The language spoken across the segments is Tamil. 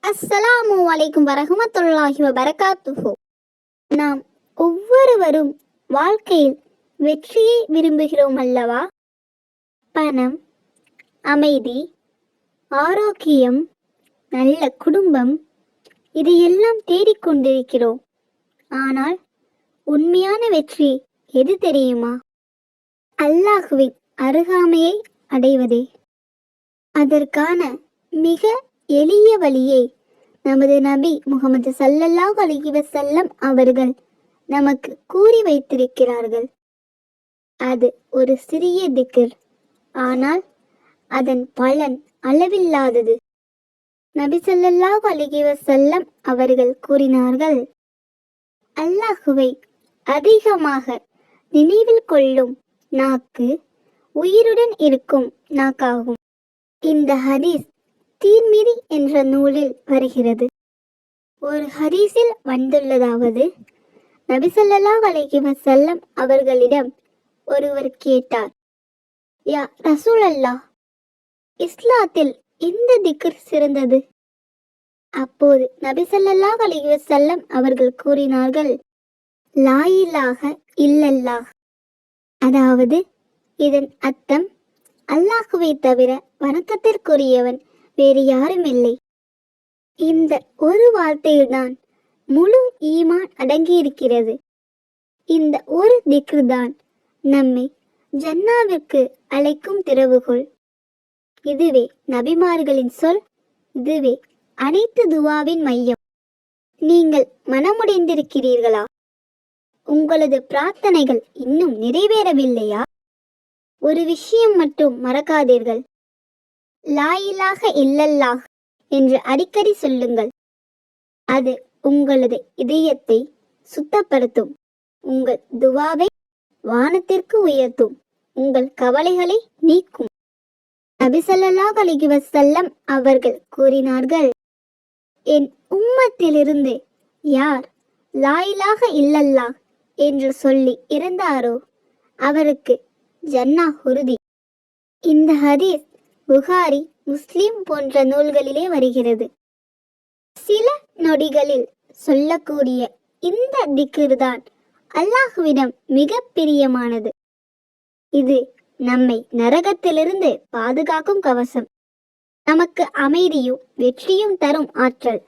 அஸ்ஸலாமு அலைக்கும் வரஹ்மத்துல்லாஹி வபரகாத்துஹு. நாம் ஒவ்வொருவரும் வாழ்க்கையில் வெற்றியை விரும்புகிறோம் அல்லவா? பணம், அமைதி, ஆரோக்கியம், நல்ல குடும்பம், இதையெல்லாம் தேடிக்கொண்டிருக்கிறோம். ஆனால் உண்மையான வெற்றி எது தெரியுமா? அல்லாஹ்வின் அருகாமையை அடைவதே. அதற்கான மிக எளிய வழியை நமது நபி முஹம்மது ஸல்லல்லாஹு அலைஹி வஸல்லம் அவர்கள் நமக்கு கூறி வைத்திருக்கிறார்கள். அது ஒரு சிறிய திக்ர், ஆனால் அதன் பலன் அளவில்லாதது. நபி ஸல்லல்லாஹு அலைஹி வஸல்லம் அவர்கள் கூறினார்கள், அல்லாஹுவை அதிகமாக நினைவில் கொள்ளும் நாக்கு உயிருடன் இருக்கும் நாக்காகும். இந்த ஹதீஸ் தீர்மிதி என்ற நூலில் வருகிறது. ஒரு ஹதீஸில் வந்துள்ளதாவது, நபி ஸல்லல்லாஹு அலைஹி வஸல்லம் அவர்களிடம் ஒருவர் கேட்டார், யா ரசூலல்லாஹ், இஸ்லாத்தில் எந்த திக்ர் சிறந்தது? அப்போது நபி ஸல்லல்லாஹு அலைஹி வஸல்லம் அவர்கள் கூறினார்கள், லா இலாஹ இல்லல்லாஹ். அதாவது இதன் அர்த்தம், அல்லாஹுவை தவிர வணக்கத்திற்குரியவன் வேறு யாரும் இல்லை. இந்த ஒரு வார்த்தையில்தான் முழு ஈமான் அடங்கியிருக்கிறது. இந்த ஒரு திக்ர் தான் நம்மை ஜன்னாவிற்கு அழைக்கும் திறவுகோல். இதுவே நபிமார்களின் சொல், இதுவே அனைத்து துவாவின் மையம். நீங்கள் மனமுடைந்திருக்கிறீர்களா? உங்களது பிரார்த்தனைகள் இன்னும் நிறைவேறவில்லையா? ஒரு விஷயம் மட்டும் மறக்காதீர்கள், லா இலாஹ இல்லல்லாஹ் என்று அடிக்கடி சொல்லுங்கள். அது உங்களது இதயத்தை சுத்தப்படுத்தும், உங்கள் துவாவை வானத்திற்கு உயர்த்தும், உங்கள் கவலைகளை நீக்கும். நபி ஸல்லல்லாஹு அலைஹி வஸல்லம் அவர்கள் கூறினார்கள், என் உம்மத்திலிருந்து யார் லா இலாஹ இல்லல்லாஹ் என்று சொல்லி இறந்தாரோ அவருக்கு ஜன்னா உறுதி. இந்த ஹதீஸ் புகாரி, முஸ்லிம் போன்ற நூல்களிலே வருகிறது. சில நொடிகளில் சொல்லக்கூடிய இந்த திக்ர் தான் அல்லாஹ்விடம் மிக பிரியமானது. இது நம்மை நரகத்திலிருந்து பாதுகாக்கும் கவசம், நமக்கு அமைதியும் வெற்றியும் தரும் ஆற்றல்.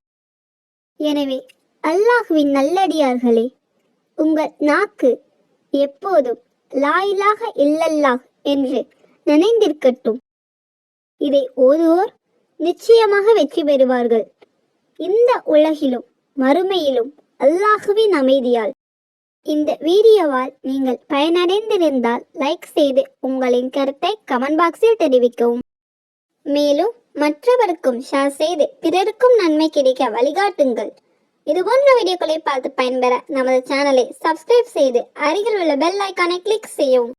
எனவே அல்லாஹ்வின் நல்லடியார்களே, உங்கள் நாக்கு எப்போதும் லா இலாஹ இல்லல்லாஹ் என்று நினைந்திருக்கட்டும். இதை ஓதுவோர் நிச்சயமாக வெற்றி பெறுவார்கள், இந்த உலகிலும் மறுமையிலும் அல்லாஹுவின் அமைதியால். இந்த வீடியோவால் நீங்கள் பயனடைந்திருந்தால் லைக் செய்து உங்களின் கருத்தை கமெண்ட் பாக்ஸில் தெரிவிக்கவும். மேலும் மற்றவருக்கும் ஷேர் செய்து பிறருக்கும் நன்மை கிடைக்க வழிகாட்டுங்கள். இதுபோன்ற வீடியோக்களை பார்த்து பயன்பெற நமது சேனலை சப்ஸ்கிரைப் செய்து அருகில் உள்ள பெல் ஐக்கானை கிளிக் செய்யவும்.